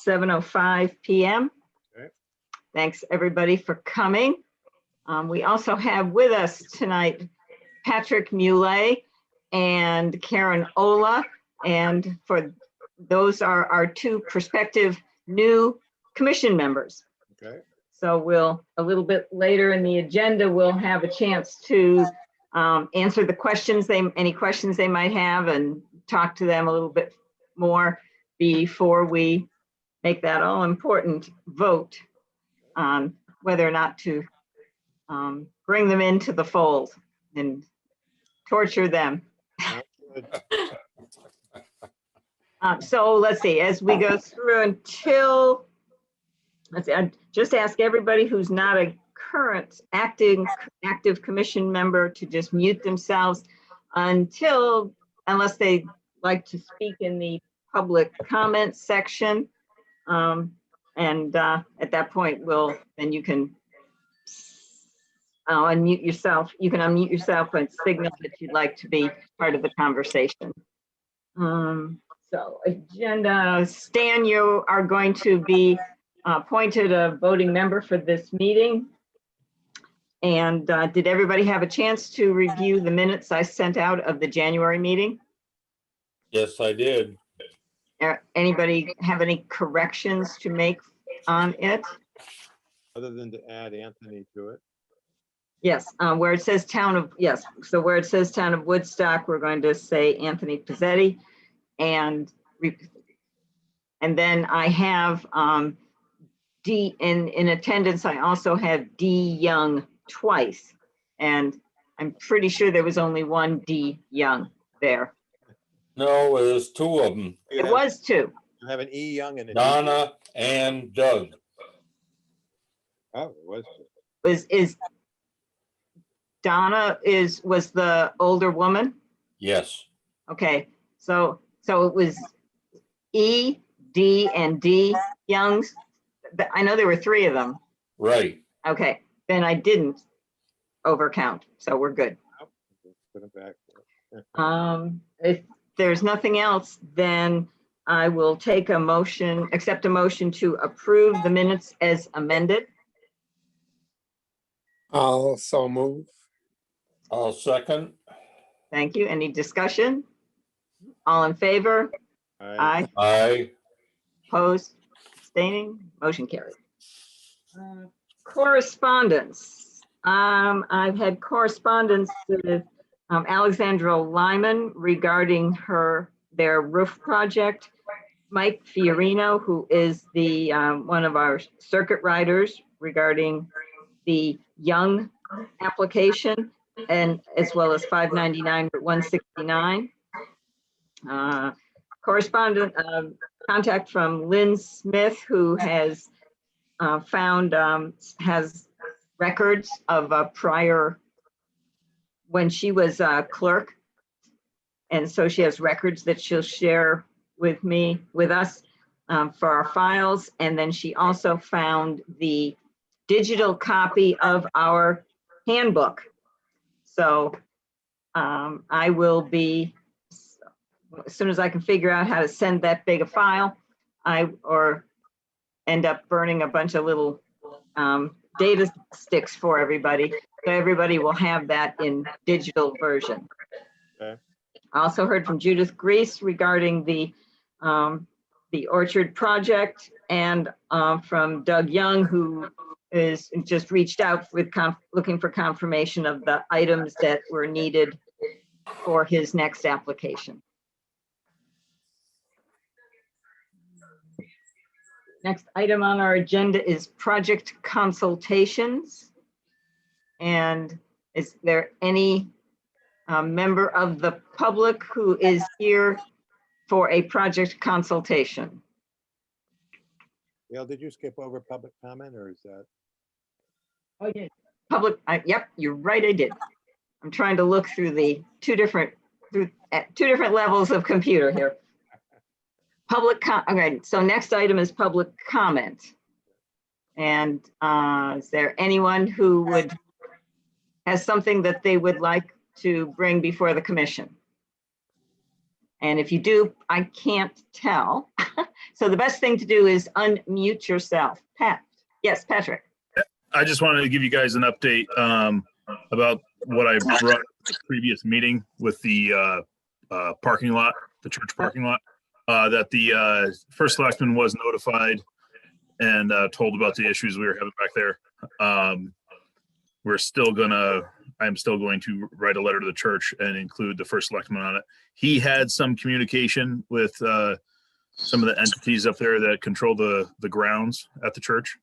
7:05 p.m. Okay. Thanks everybody for coming. We also have with us tonight Patrick Muley and Karen Ola, and for those are our two prospective new commission members. Okay. So we'll, a little bit later in the agenda, we'll have a chance to answer the questions, any questions they might have, and talk to them a little bit more before we make that all important vote on whether or not to bring them into the fold and torture them. Sounds good. So let's see, as we go through until, let's see, I just ask everybody who's not a current active commission member to just mute themselves unless they like to speak in the public comment section. At that point, then you can unmute yourself. You can unmute yourself and signal that you'd like to be part of the conversation. So agenda, Stan, you are going to be appointed a voting member for this meeting. And did everybody have a chance to review the minutes I sent out of the January meeting? Yes, I did. Anybody have any corrections to make on it? Other than to add Anthony to it. Yes, where it says so where it says Town of Woodstock, we're going to say Anthony Pizzetti. And then I have D in attendance. I also have D Young twice, and I'm pretty sure there was only one D Young there. No, there's two of them, You It have- was two. You have an E Young and a D. Donna and Doug. Oh, it was. Is Donna was the older woman? Yes, Okay, so it was E, D, and D Youngs. I know there were three of them. right. Okay, then I didn't overcount, so we're good. Put it back. If there's nothing else, then I will take accept a motion to approve the minutes as amended. Also move. I'll second. Thank you. Any discussion? All in favor? Aye. Aye. Opposed? Abstaining? Motion carried. Correspondence. I've had correspondence with Alexandra Lyman regarding their roof project. Mike Fiorino, who is the one of our circuit riders regarding the Young application, and as well as 599 Route 169. Correspondent contact from Lynn Smith, who has has records of a prior, when she was a clerk. And so she has records that she'll share with us for our files. And then she also found the digital copy of our handbook. So I will be, as soon as I can figure out how to send that big a file, or end up burning a bunch of little data sticks for everybody. So everybody will have that in digital version. Okay. I also heard from Judith Grease regarding the orchard project, and from Doug Young, who is just reached out with looking for confirmation of the items that were needed for his next application. Next item on our agenda is project consultations. And is there any member of the public who is here for a project consultation? Gail, did you skip over public comment, or is that? I did. Public, yep, you're right, I did. I'm trying to look through the two different levels of computer here. Okay, so next item is public comment. And is there anyone who has something that they would like to bring before the commission? And if you do, I can't tell. So the best thing to do is unmute yourself. Pat, yes, Patrick. I just wanted to give you guys an update about what I brought at the previous meeting with the parking lot, the church parking lot, that the first selectman was notified and told about the issues we were having back there. I'm still going to write a letter to the church and include the first selectman on it. He had some communication with some of the entities up there that control the grounds at the church,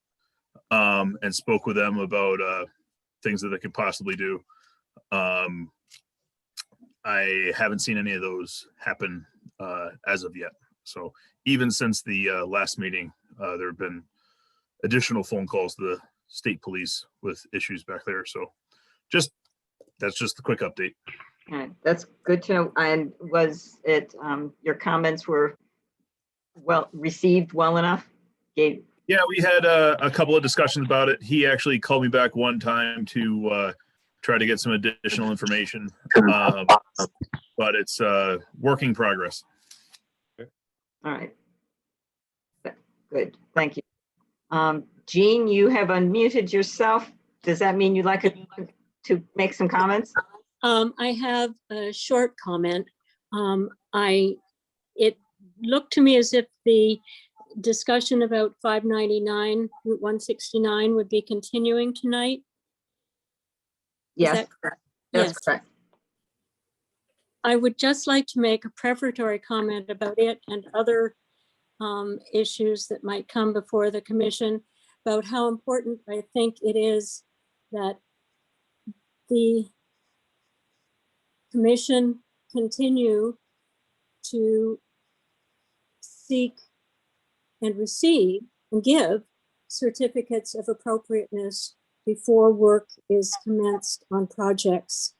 and spoke with them about things that they could possibly do. I haven't seen any of those happen as of yet. So even since the last meeting, there have been additional phone calls to the state police with issues back there. So that's just a quick update. All right, that's good to know. And was it, your comments were well received well enough? Yeah, we had a couple of discussions about it. He actually called me back one time to try to get some additional information, but it's work in progress. All right. Good, thank you. Jean, you have unmuted yourself. Does that mean you'd like to make some comments? I have a short comment. It looked to me as if the discussion about 599 Route 169 would be continuing tonight. Is Yes, that correct? that's Yes. correct. I would just like to make a prefatory comment about it and other issues that might come before the commission about how important I think it is that the commission continue to seek and receive and give certificates of appropriateness before work is commenced on projects.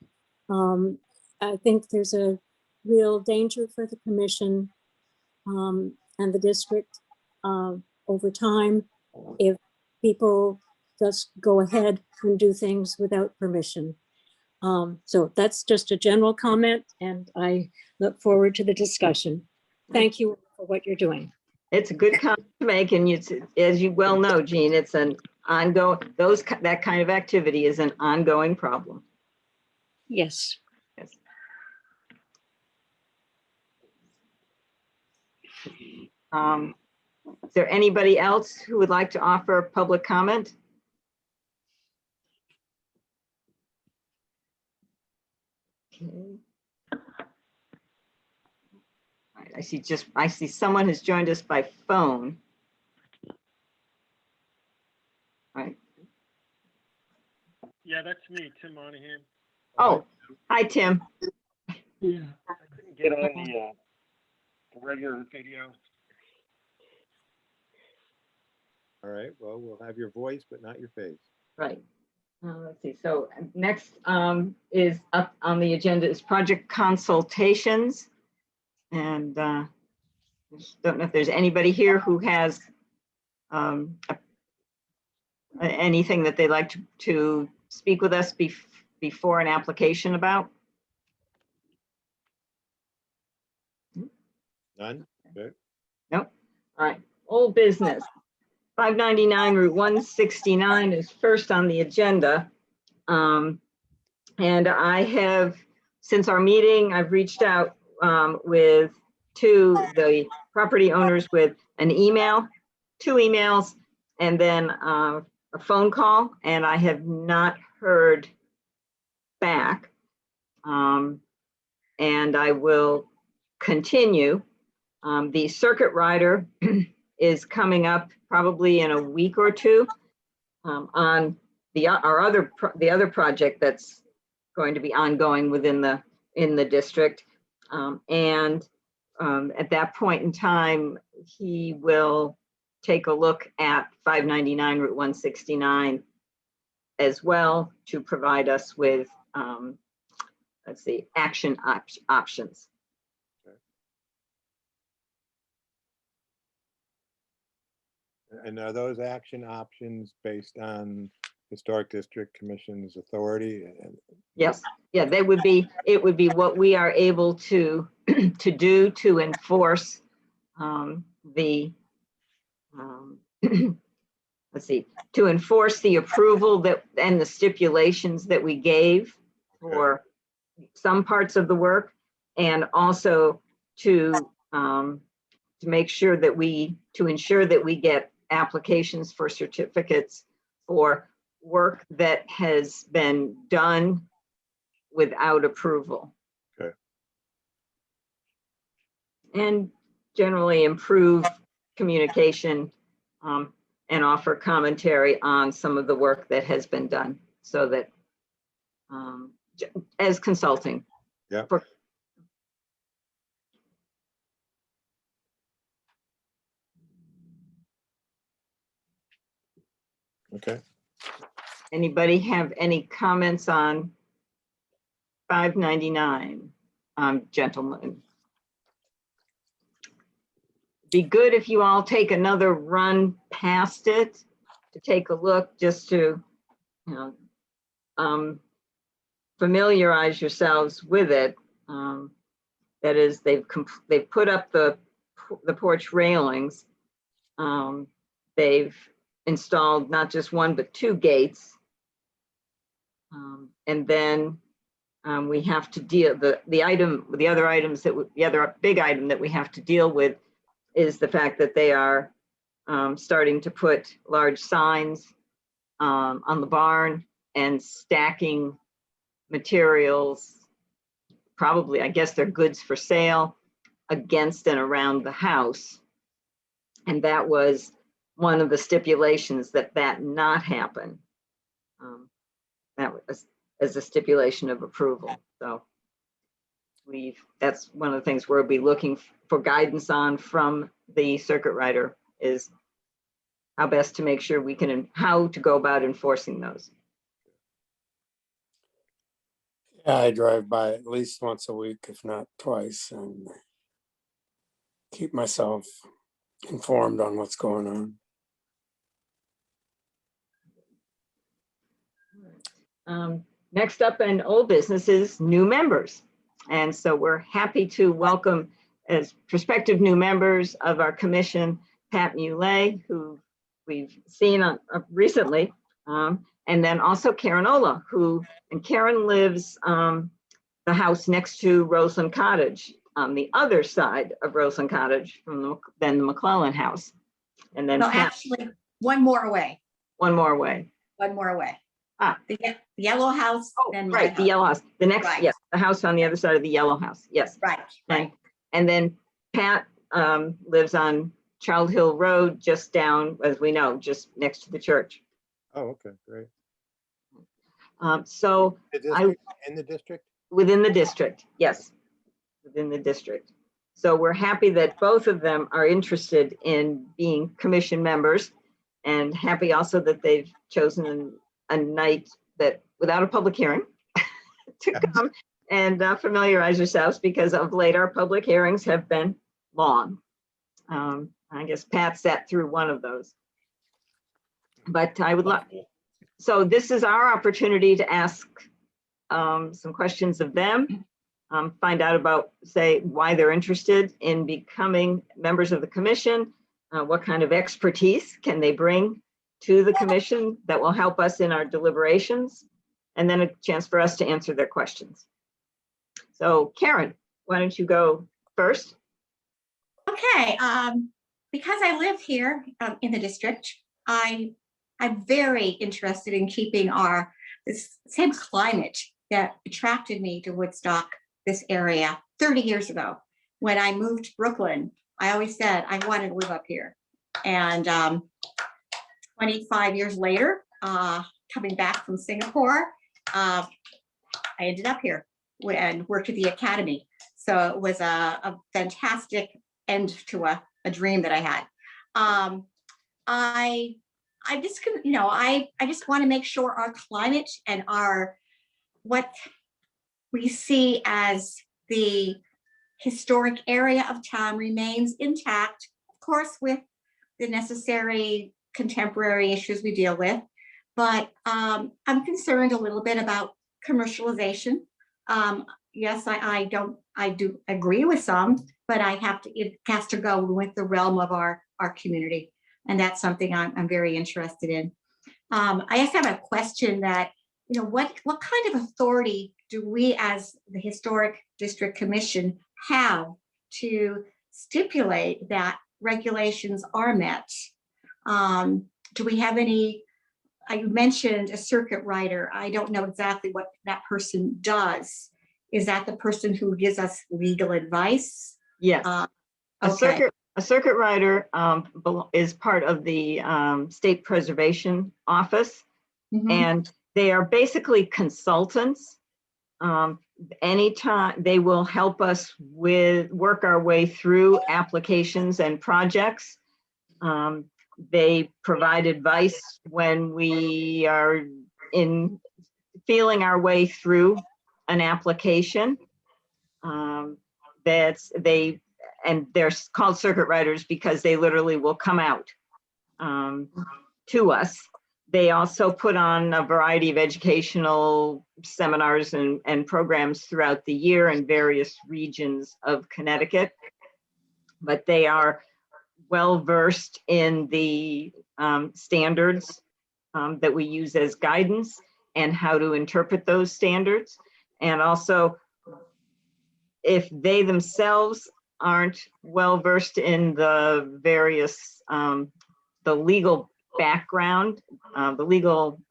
I think there's a real danger for the commission and the district over time if people just go ahead and do things without permission. So that's just a general comment, and I look forward to the discussion. Thank you for what you're doing. It's a good comment to make, and it's, as you well know, Jean, it's an ongoing, that kind of activity is an ongoing problem. Yes. Yes. Is there anybody else who would like to offer public comment? Okay. All right, I see someone has joined us by phone. All right. Yeah, that's me, Tim Monahan. Oh, hi, Tim. Yeah. I couldn't get on the regular video. All right, well, we'll have your voice, but not your face. Right. Let's see. So next is up on the agenda is project consultations. And I just don't know if there's anybody here who has anything that they'd like to speak with us before an application about. None? Good. Nope. All right. Old business. 599 Route 169 is first on the agenda. And I have, since our meeting, I've reached out to the property owners with an email, 2 emails, and then a phone call, and I have not heard back. And I will continue. The circuit rider is coming up probably in a week or two on the other project that's going to be ongoing within the district. And at that point in time, he will take a look at 599 Route 169 as well to provide us with, let's see, action options. And are those action options based on Historic District Commission's authority? Yes, yeah, it would be what we are able to to do to enforce the, let's see, to enforce the approval that, and the stipulations that we gave for some parts of the work, and also to make sure that to ensure that we get applications for certificates for work that has been done without approval. Okay. And generally improve communication and offer commentary on some of the work that has been done, so that as consulting. Yeah. Okay. Anybody have any comments on 599, gentlemen? Be good if you all take another run past it to take a look, just to, familiarize yourselves with it. That is, they've put up the porch railings. They've installed not just one, but 2 gates. And then we have to deal, the other big item that we have to deal with is the fact that they are starting to put large signs on the barn and stacking materials, probably, I guess they're goods for sale, against and around the house. And that was one of the stipulations, that not happen. That was as a stipulation of approval. So that's one of the things we'll be looking for guidance on from the circuit rider, is how best to make sure we can, how to go about enforcing those. Yeah, I drive by at least once a week, if not twice, and keep myself informed on what's going on. Next up in old business is new members. And so we're happy to welcome as prospective new members of our commission, Pat Muley, who we've seen recently, and then also Karen Ola, and Karen lives the house next to Roseland Cottage, on the other side of Roseland Cottage than the McClellan house. And then No, Pat, actually, one more away. one more away. One more away. Ah. The yellow house, Oh, then my right, the house. yellow house. The next, Right. yes, the house on the other side of the yellow house. Yes. Right, right. And then Pat lives on Child Hill Road, just down, as we know, just next to the church. Oh, okay, great. So In the district? within the district, yes, within the district. So we're happy that both of them are interested in being commission members, and happy also that they've chosen a night that, without a public hearing, to come and familiarize yourselves, because of late our public hearings have been long. I guess Pat sat through one of those. But I would like, so this is our opportunity to ask some questions of them, find out about, say, why they're interested in becoming members of the commission, what kind of expertise can they bring to the commission that will help us in our deliberations, and then a chance for us to answer their questions. So Karen, why don't you go first? Okay, because I live here in the district, I'm very interested in keeping this same climate that attracted me to Woodstock, this area, 30 years ago. When I moved to Brooklyn, I always said I wanted to live up here. And 25 years later, coming back from Singapore, I ended up here and worked at the academy. So it was a fantastic end to a dream that I had. I just want to make sure our climate and what we see as the historic area of town remains intact, of course, with the necessary contemporary issues we deal with. But I'm concerned a little bit about commercialization. yes, I do agree with some, but it has to go with the realm of our community. And that's something I'm very interested in. I just have a question that, what kind of authority do we as the Historic District Commission have to stipulate that regulations are met? Do we have any, you mentioned a circuit rider. I don't know exactly what that person does. Is that the person who gives us legal advice? Yes. Okay. A circuit rider is part of the State Preservation Office, Mhm. and they are basically consultants. Anytime they will help us work our way through applications and projects. They provide advice when we are feeling our way through an application. And they're called circuit riders because they literally will come out to us. They also put on a variety of educational seminars and programs throughout the year in various regions of Connecticut. But they are well versed in the standards that we use as guidance and how to interpret those standards. And also, if they themselves aren't well versed in the various, the legal background, the legal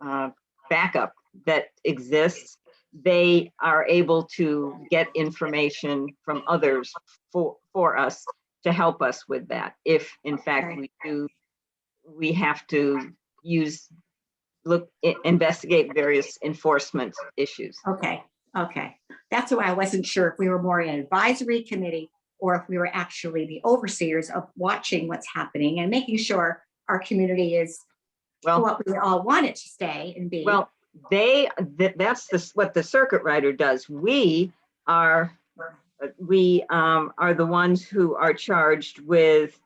backup that exists, they are able to get information from others for us to help us with that. If in fact we have to investigate various enforcement issues. Okay. That's why I wasn't sure if we were more an advisory committee or if we were actually the overseers of watching what's happening and making sure our community is what we all want it to stay and be. Well, that's what the circuit rider does. We are the ones who are charged with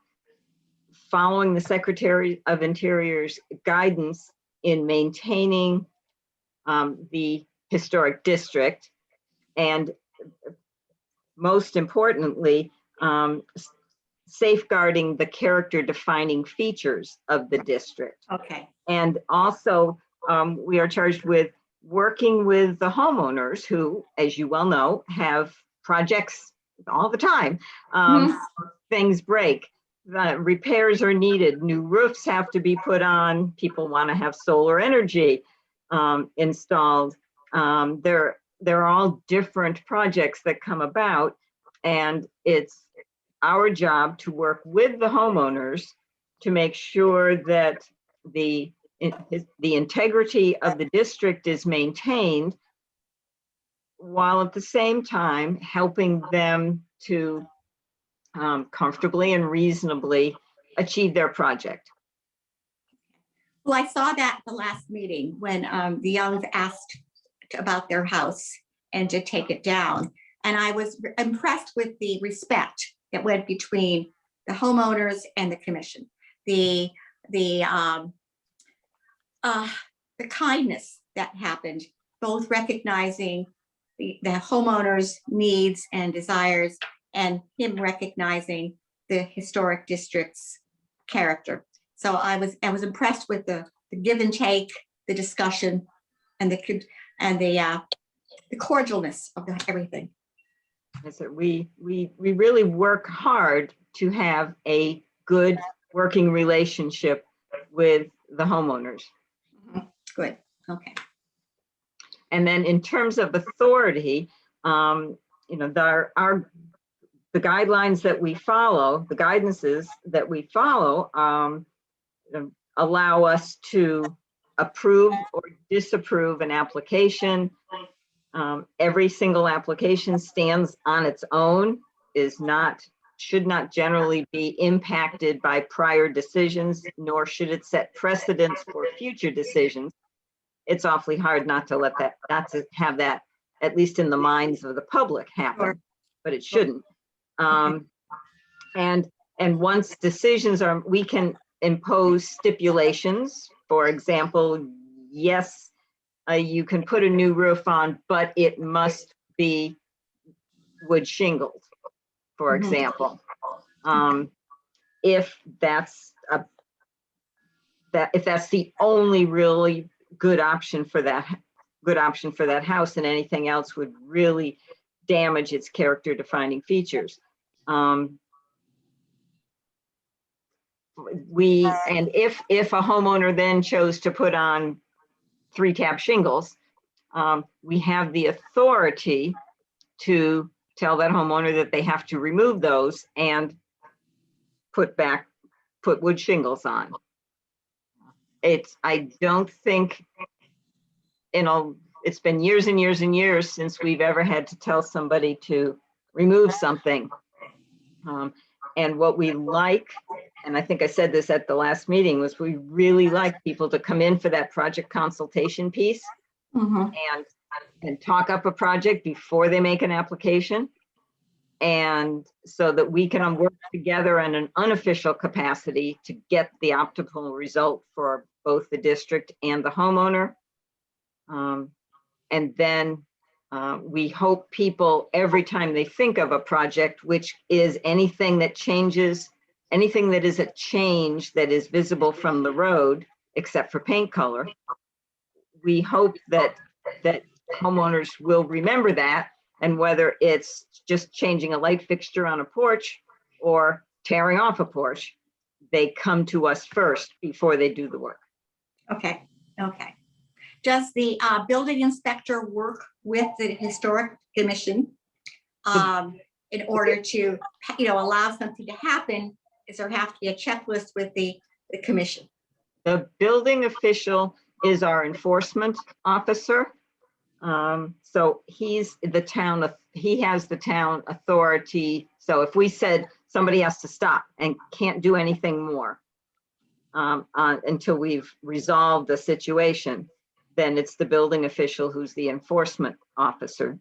following the Secretary of Interior's guidance in maintaining the historic district, and most importantly, safeguarding the character defining features of the district. Okay. And also, we are charged with working with the homeowners who, as you well know, have projects all the time. Things break, repairs are needed, new roofs have to be put on, people want to have solar energy installed. They're all different projects that come about, and it's our job to work with the homeowners to make sure that the integrity of the district is maintained, while at the same time helping them to comfortably and reasonably achieve their project. Well, I saw that the last meeting when the Youngs asked about their house and to take it down. And I was impressed with the respect that went between the homeowners and the commission. The kindness that happened, both recognizing the homeowners' needs and desires and him recognizing the historic district's character. So I was impressed with the give and take, the discussion, and the cordialness of everything. So we really work hard to have a good working relationship with the homeowners. Good. Okay. And then in terms of authority, the guidelines that we follow, the guidances that we follow, allow us to approve or disapprove an application. Every single application stands on its own, should not generally be impacted by prior decisions, nor should it set precedents for future decisions. It's awfully hard not to have that, at least in the minds of the public, happen, but it shouldn't. And once decisions we can impose stipulations. For example, yes, you can put a new roof on, but it must be wood shingles, for Mhm. example. If that's if that's the only really good option for that house, and anything else would really damage its character defining features. And if a homeowner then chose to put on 3-tab shingles, we have the authority to tell that homeowner that they have to remove those and put wood shingles on. I don't think, it's been years and years and years since we've ever had to tell somebody to remove something. And what we like, and I think I said this at the last meeting, was we really like people to come in for that project consultation piece Mhm. and talk up a project before they make an application. And so that we can work together in an unofficial capacity to get the optimal result for both the district and the homeowner. And then we hope people, every time they think of a project, which is anything that changes, anything that is a change that is visible from the road, except for paint color, we hope that homeowners will remember that. And whether it's just changing a light fixture on a porch or tearing off a porch, they come to us first before they do the work. Okay, okay. Does the building inspector work with the historic commission in order to, allow something to happen? Does there have to be a checklist with the commission? The building official is our enforcement officer. So he has the town authority. So if we said somebody has to stop and can't do anything more until we've resolved the situation, then it's the building official who's the enforcement officer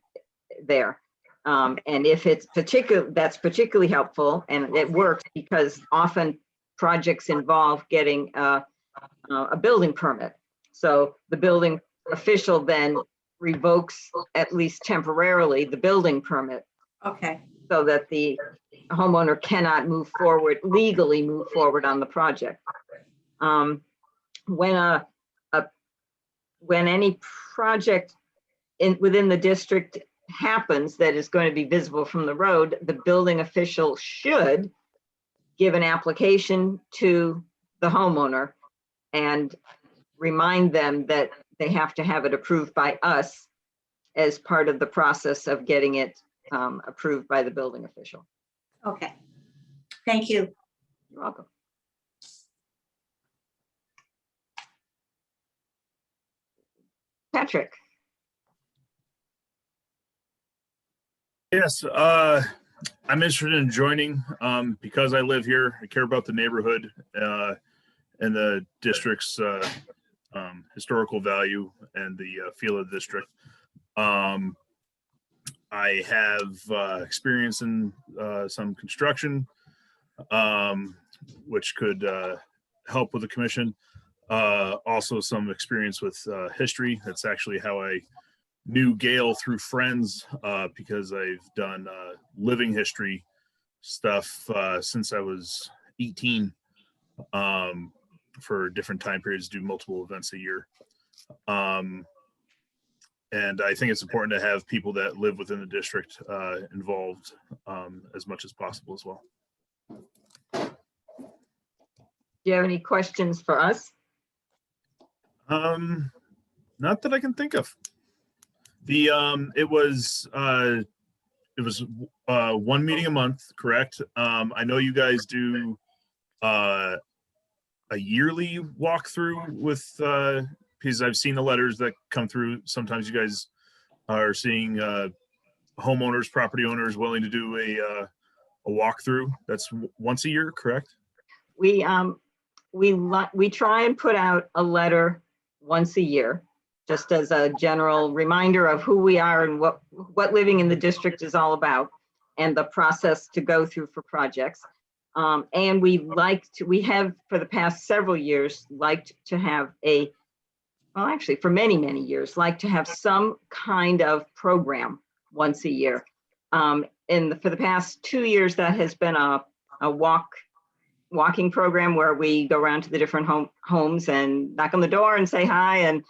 there. And if it's that's particularly helpful, and it works because often projects involve getting a building permit. So the building official then revokes, at least temporarily, the building permit, Okay, so that the homeowner cannot legally move forward on the project. When any project within the district happens that is going to be visible from the road, the building official should give an application to the homeowner and remind them that they have to have it approved by us as part of the process of getting it approved by the building official. okay. Thank you. You're welcome. Patrick. Yes, I'm interested in joining because I live here. I care about the neighborhood and the district's historical value and the feel of the district. I have experience in some construction, which could help with the commission. Also some experience with history. That's actually how I knew Gail, through friends, because I've done living history stuff since I was 18 for different time periods, do multiple events a year. And I think it's important to have people that live within the district involved as much as possible as well. Do you have any questions for us? Not that I can think of. It was one meeting a month, correct? I know you guys do a yearly walkthrough with because I've seen the letters that come through. Sometimes you guys are seeing homeowners, property owners willing to do a walkthrough. That's once a year, correct? We try and put out a letter once a year, just as a general reminder of who we are and what living in the district is all about, and the process to go through for projects. And we have for the past several years liked to have for many, many years, like to have some kind of program once a year. For the past 2 years, that has been a walking program where we go around to the different homes and knock on the door and say hi and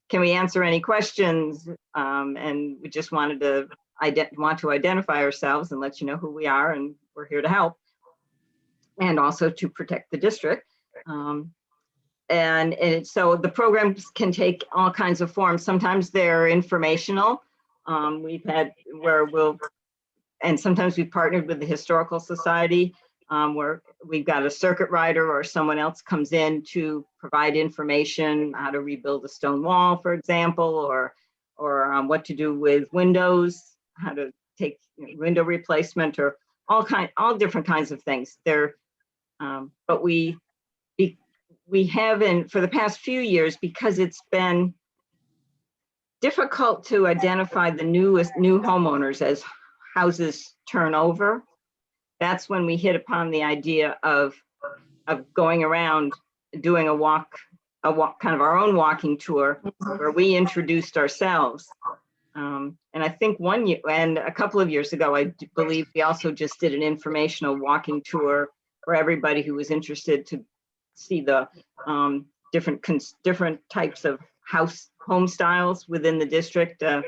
can we answer any questions? And we just wanted to identify ourselves and let you know who we are, and we're here to help, and also to protect the district. So the programs can take all kinds of forms. Sometimes they're informational. We've had and sometimes we've partnered with the Historical Society, where we've got a circuit rider or someone else comes in to provide information, how to rebuild a stone wall, for example, or what to do with windows, how to take window replacement, or all different kinds of things. But we haven't, for the past few years, because it's been difficult to identify the new homeowners as houses turn over. That's when we hit upon the idea of going around doing a walk, kind of our own walking tour, where we introduced ourselves. And I think one year and a couple of years ago, I believe we also just did an informational walking tour for everybody who was interested to see the different types of home styles within the district, kind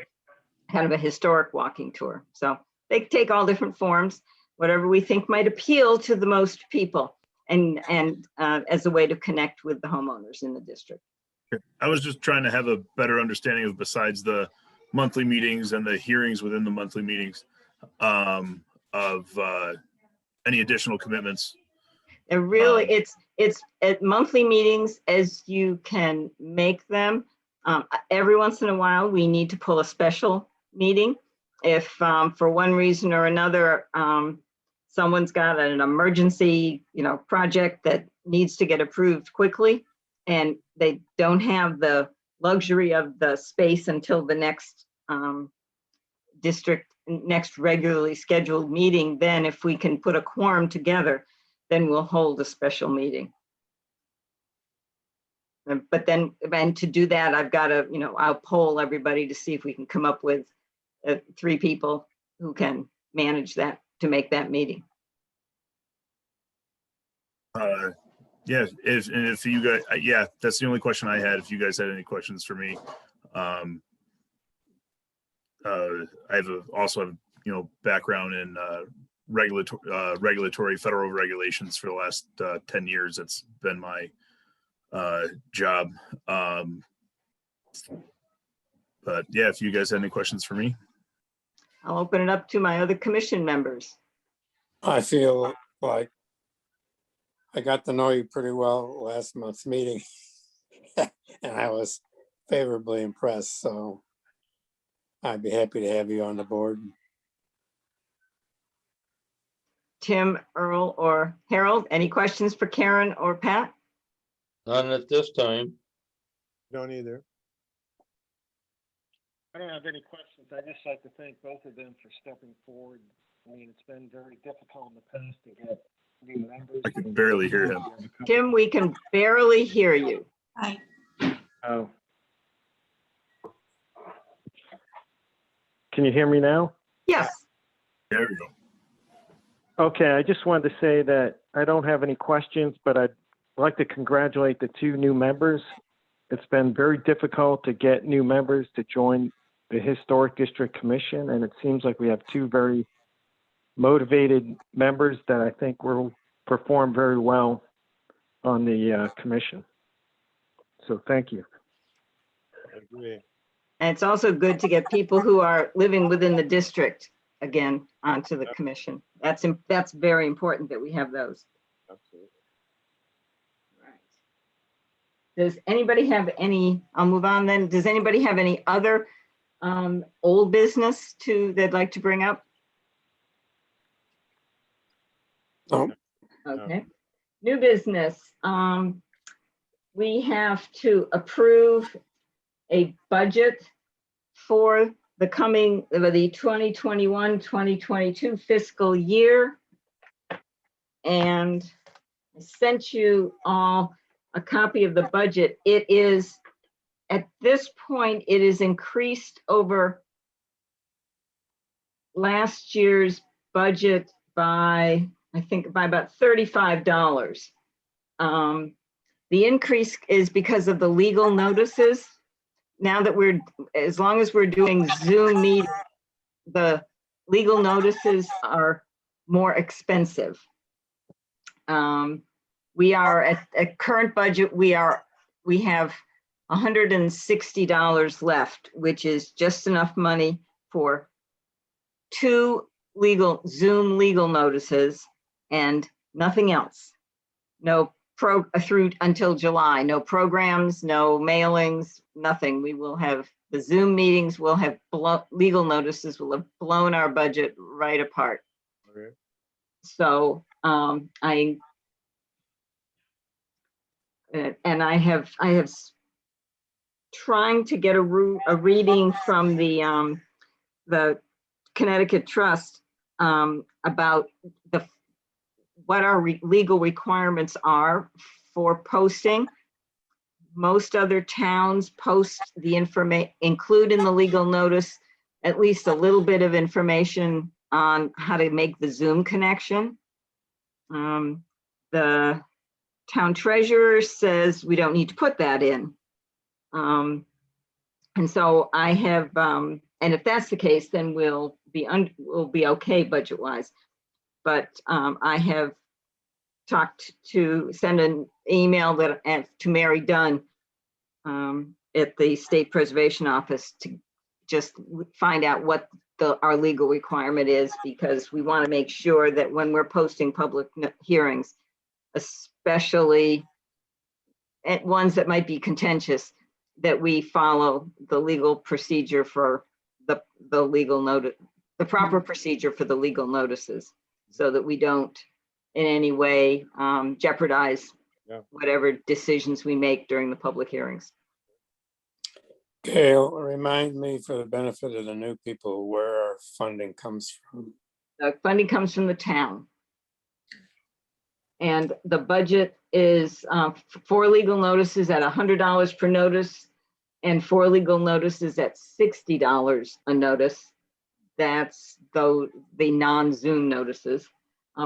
of a historic walking tour. So they take all different forms, whatever we think might appeal to the most people, and as a way to connect with the homeowners in the district. I was just trying to have a better understanding of, besides the monthly meetings and the hearings within the monthly meetings, of any additional commitments. And really, it's at monthly meetings as you can make them. Every once in a while, we need to pull a special meeting. If for one reason or another, someone's got an emergency, project that needs to get approved quickly, and they don't have the luxury of the space until the next next regularly scheduled meeting, then if we can put a quorum together, then we'll hold a special meeting. But then, and to do that, I've got to, I'll poll everybody to see if we can come up with 3 people who can manage that, to make that meeting. Yeah, if you guys, yeah, that's the only question I had. If you guys had any questions for me, I also have background in regulatory federal regulations for the last 10 years. It's been my job. But yeah, if you guys had any questions for me. I'll open it up to my other commission members. I feel like I got to know you pretty well last month's meeting, and I was favorably impressed, so I'd be happy to have you on the board. Tim, Earl, or Harold, any questions for Karen or Pat? None at this time. Don't either. I don't have any questions. I just like to thank both of them for stepping forward. I mean, it's been very difficult in the past to get new members. I can barely hear him. Tim, we can barely hear you. Hi. Oh. Can you hear me now? Yes. There we go. Okay, I just wanted to say that I don't have any questions, but I'd like to congratulate the 2 new members. It's been very difficult to get new members to join the Historic District Commission, and it seems like we have 2 very motivated members that I think will perform very well on the commission. So thank you. I agree. And it's also good to get people who are living within the district again onto the commission. That's very important that we have those. Absolutely. Does anybody have any, I'll move on then. Does anybody have any other old business they'd like to bring up? No. Okay. New business. We have to approve a budget for the 2021-2022 fiscal year. And I sent you all a copy of the budget. It is, at this point, it is increased over last year's budget by, I think, by about $35. The increase is because of the legal notices. Now that as long as we're doing Zoom meetings, the legal notices are more expensive. We are at current budget, we have $160 left, which is just enough money for 2 Zoom legal notices and nothing else. No through until July, no programs, no mailings, nothing. We will have the Zoom meetings, will have legal notices, will have blown our budget right apart. Okay. So I have trying to get a reading from the Connecticut Trust about what our legal requirements are for posting. Most other towns post the information, include in the legal notice at least a little bit of information on how to make the Zoom connection. The town treasurer says we don't need to put that in. And so I have, and if that's the case, then we'll be okay budget-wise. But I have send an email to Mary Dunn at the State Preservation Office to just find out what our legal requirement is, because we want to make sure that when we're posting public hearings, especially at ones that might be contentious, that we follow the legal procedure for the legal notice, the proper procedure for the legal notices, so that we don't in any way jeopardize whatever decisions we make during the public hearings. Gail, remind me for the benefit of the new people where our funding comes from. The funding comes from the town. And the budget is 4 legal notices at $100 per notice and 4 legal notices at $60 a notice. That's the non-Zoom notices,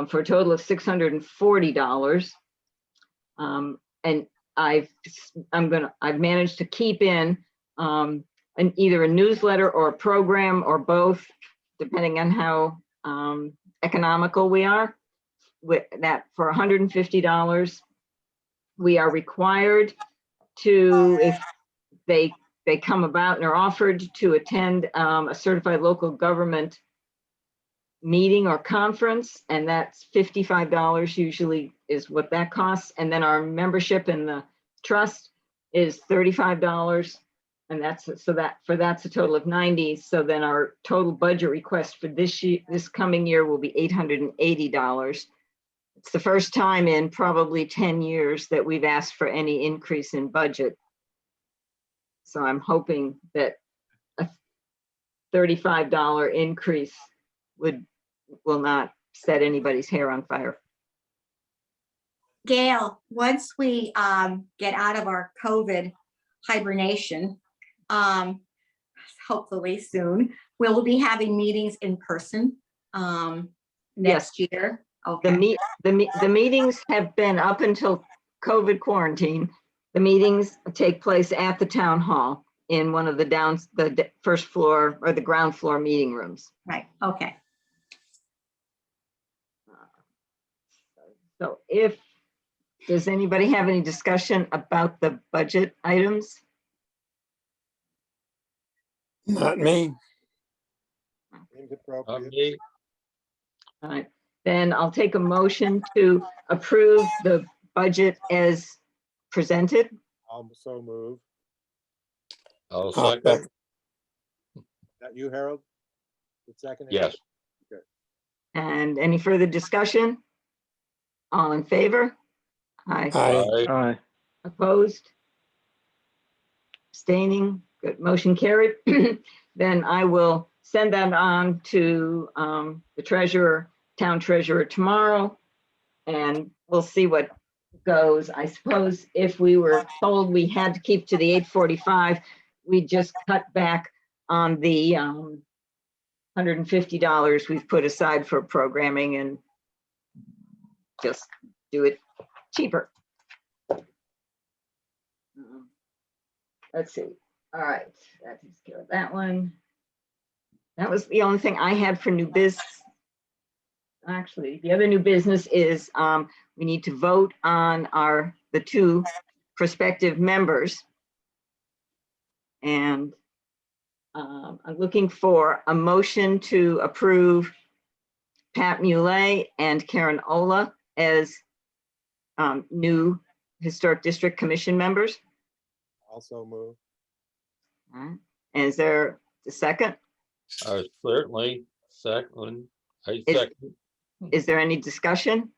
for a total of $640. And I've managed to keep in either a newsletter or a program or both, depending on how economical we are. With that, for $150, we are required to, if they come about and are offered to attend a certified local government meeting or conference, and that's $55 usually is what that costs. And then our membership in the trust is $35. And that's a total of $90. So then our total budget request for this coming year will be $880. It's the first time in probably 10 years that we've asked for any increase in budget. So I'm hoping that a $35 increase will not set anybody's hair on fire. Gail, once we get out of our COVID hibernation, hopefully soon, we'll be having meetings in person next year. Okay. The meetings have been up until COVID quarantine. The meetings take place at the town hall in one of the first floor or the ground floor meeting rooms. Right. Okay. So does anybody have any discussion about the budget items? Not me. Seems appropriate. Me, All right, then I'll take a motion to approve the budget as presented. I'll so move. I'll Oh, second. Is that you, Harold? The second? Yes. And any further discussion? All in favor? Aye. Aye. Aye. Opposed? Abstaining? Good, motion carried. Then I will send that on to the town treasurer tomorrow, and we'll see what goes. I suppose if we were told we had to keep to the 845, we just cut back on the $150 we've put aside for programming and just do it cheaper. Let's see. All right, that takes care of that one. That was the only thing I had for new business. Actually, the other new business is we need to vote on the two prospective members. And I'm looking for a motion to approve Pat Muley and Karen Ola as new Historic District Commission members. Also move. All right. And is there a second? Certainly, second. I Is- second. Is there any discussion?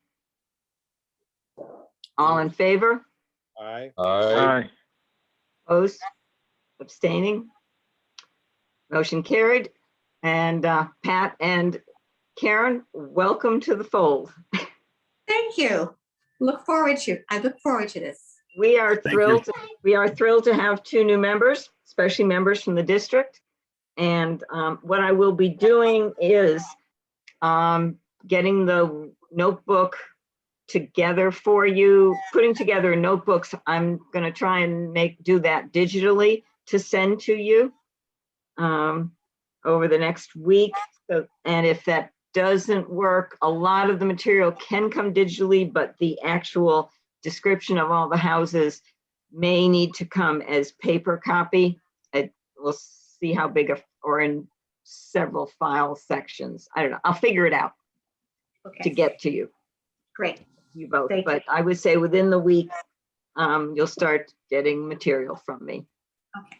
All in favor? Aye. Aye. Opposed? Abstaining? Motion carried. And Pat and Karen, welcome to the fold. Thank you. I look forward to this. We are you. thrilled. We are thrilled to have two new members, especially members from the district. And what I will be doing is getting the notebook together for you, putting together notebooks. I'm going to try and do that digitally to send to you over the next week. And if that doesn't work, a lot of the material can come digitally, but the actual description of all the houses may need to come as paper copy. We'll see how big or in several file sections. I don't know. I'll figure it out to Okay, get to you. great. You both, Thank you. but I would say within the week, you'll start getting material from me. Okay,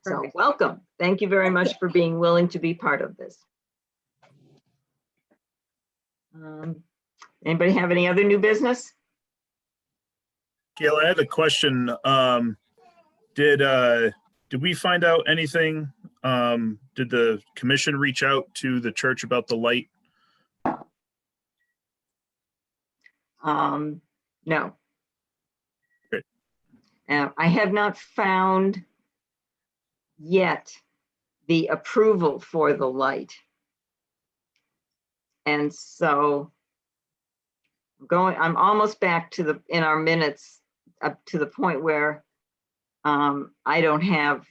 So perfect. welcome. Thank you very much for being willing to be part of this. Anybody have any other new business? Gail, I had a question. Did we find out anything? Did the commission reach out to the church about the light? No. Great. I have not found yet the approval for the light. And so I'm almost back to in our minutes up to the point where I don't have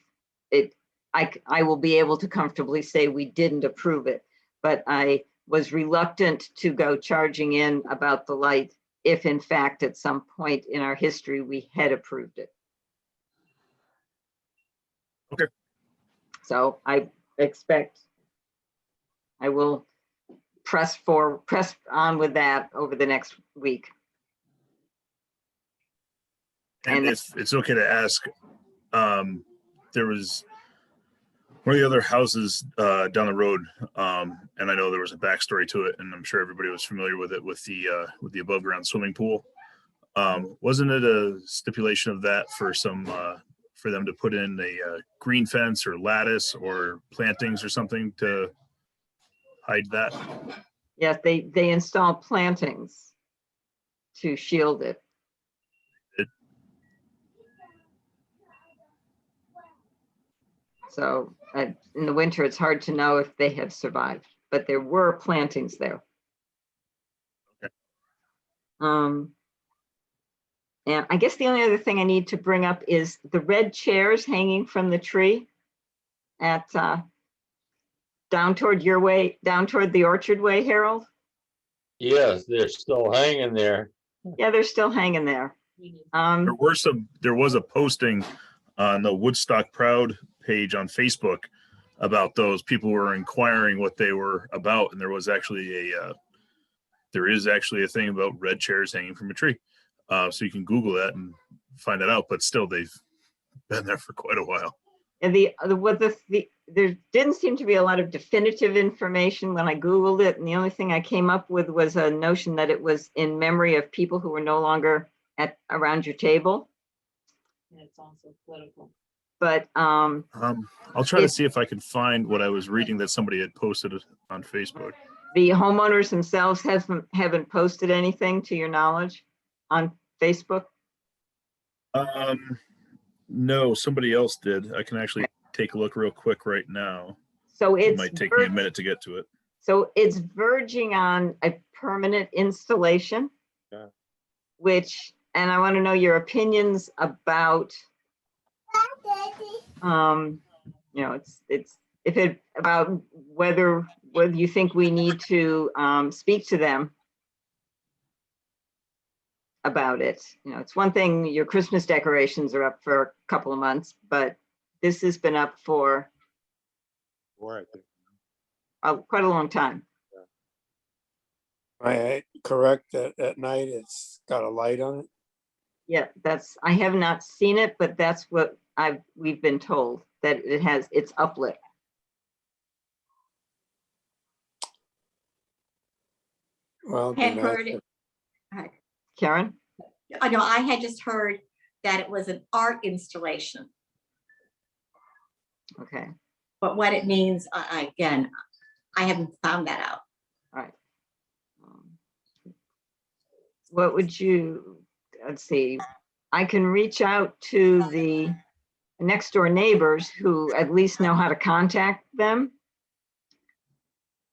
it. I will be able to comfortably say we didn't approve it, but I was reluctant to go charging in about the light if in fact at some point in our history we had approved it. Okay. So I expect I will press on with that over the next week. And And- if it's okay to ask, there was one of the other houses down the road, and I know there was a backstory to it, and I'm sure everybody was familiar with it with the above ground swimming pool. Wasn't it a stipulation of that for for them to put in a green fence or lattice or plantings or something to hide that? Yes, they installed plantings to shield it. So in the winter, it's hard to know if they have survived, but there were plantings there. Okay. And I guess the only other thing I need to bring up is the red chairs hanging from the tree at down toward the Orchard Way, Harold. Yes, they're still hanging there. Yeah, they're still hanging there. There was a posting on the Woodstock Proud page on Facebook about those. People were inquiring what they were about, and there is actually a thing about red chairs hanging from a tree. So you can Google that and find that out. But still, they've been there for quite a while. And there didn't seem to be a lot of definitive information when I Googled it. And the only thing I came up with was a notion that it was in memory of people who were no longer around your table. And it's also political. But I'll try to see if I can find what I was reading that somebody had posted on Facebook. the homeowners themselves haven't posted anything to your knowledge on Facebook? No, somebody else did. I can actually take a look real quick right now. So It it's, might take me a minute to get to it. so it's verging on a permanent installation. Yeah. Which, and I want to know your opinions about, you know, about whether you think we need to speak to them about it. You know, it's one thing, your Christmas decorations are up for a couple of months, but this has been up for Or I think, quite a long time. Am I correct that at night it's got a light on it? Yeah, I have not seen it, but that's what we've been told, that it's uplit. Well, it'd be Had nice heard if- it. Karen? I know, I had just heard that it was an art installation, Okay, but what it means, again, I haven't found that out. all right. What would you, let's see, I can reach out to the next door neighbors who at least know how to contact them.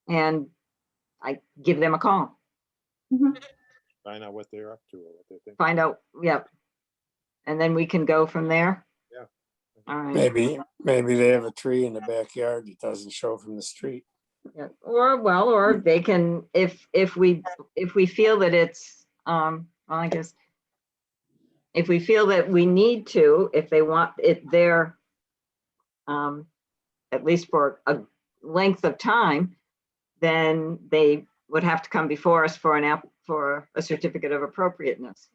And I give them a call, find out what they're up to or what they think. find out, yep. And then we can go from there. Yeah. All right. Maybe they have a tree in the backyard that doesn't show from the street. Yeah, or they can, if we feel that it's, well, I guess, if we feel that we need to, if they want it there, at least for a length of time, then they would have to come before us for for a certificate of appropriateness.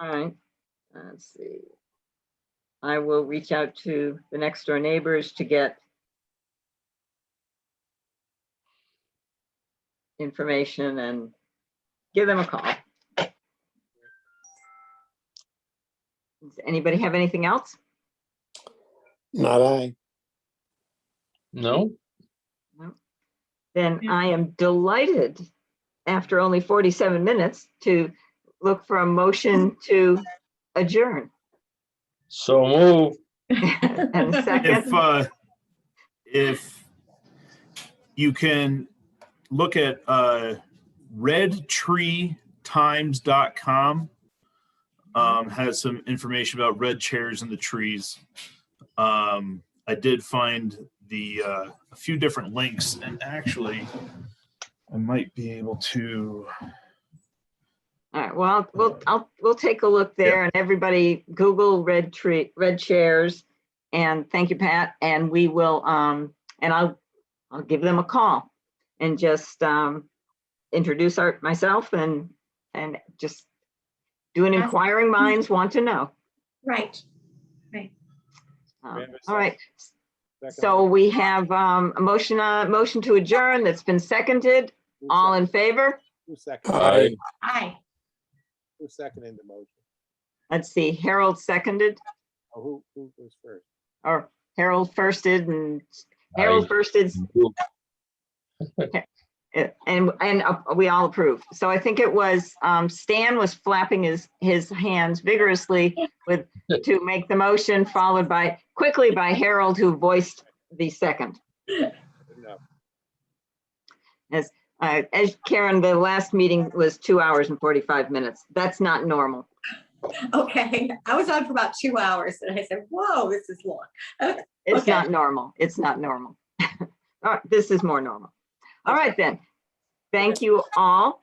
All right, let's see. I will reach out to the next door neighbors to get information and give them a call. Does anybody have anything else? Not I. No, Then I am delighted, after only 47 minutes, to look for a motion to adjourn. so move. And a second, If you can look at redtreetimes.com, has some information about red chairs in the trees. I did find a few different links, and actually I might be able to. all right, well, we'll take a look there, and everybody Google red chairs, and thank you, Pat, and we will, and I'll give them a call and just introduce myself and just do an inquiring minds want to know. Right. All right, Second. so we have a motion to adjourn that's been seconded. All in favor? Who seconded? Aye. Aye. Who seconded the motion? Let's see, Harold seconded, Oh, who was first? or Harold firsted, and Harold firsted, and we all approve. So I think it was Stan was flapping his hands vigorously to make the motion, followed quickly by Harold, who voiced the second. No. As Karen, the last meeting was 2 hours and 45 minutes. That's not normal. Okay, I was on for about 2 hours and I said, whoa, this is long. It's Okay. not normal. It's not normal. All right, this is more normal. All right, then. Thank you all.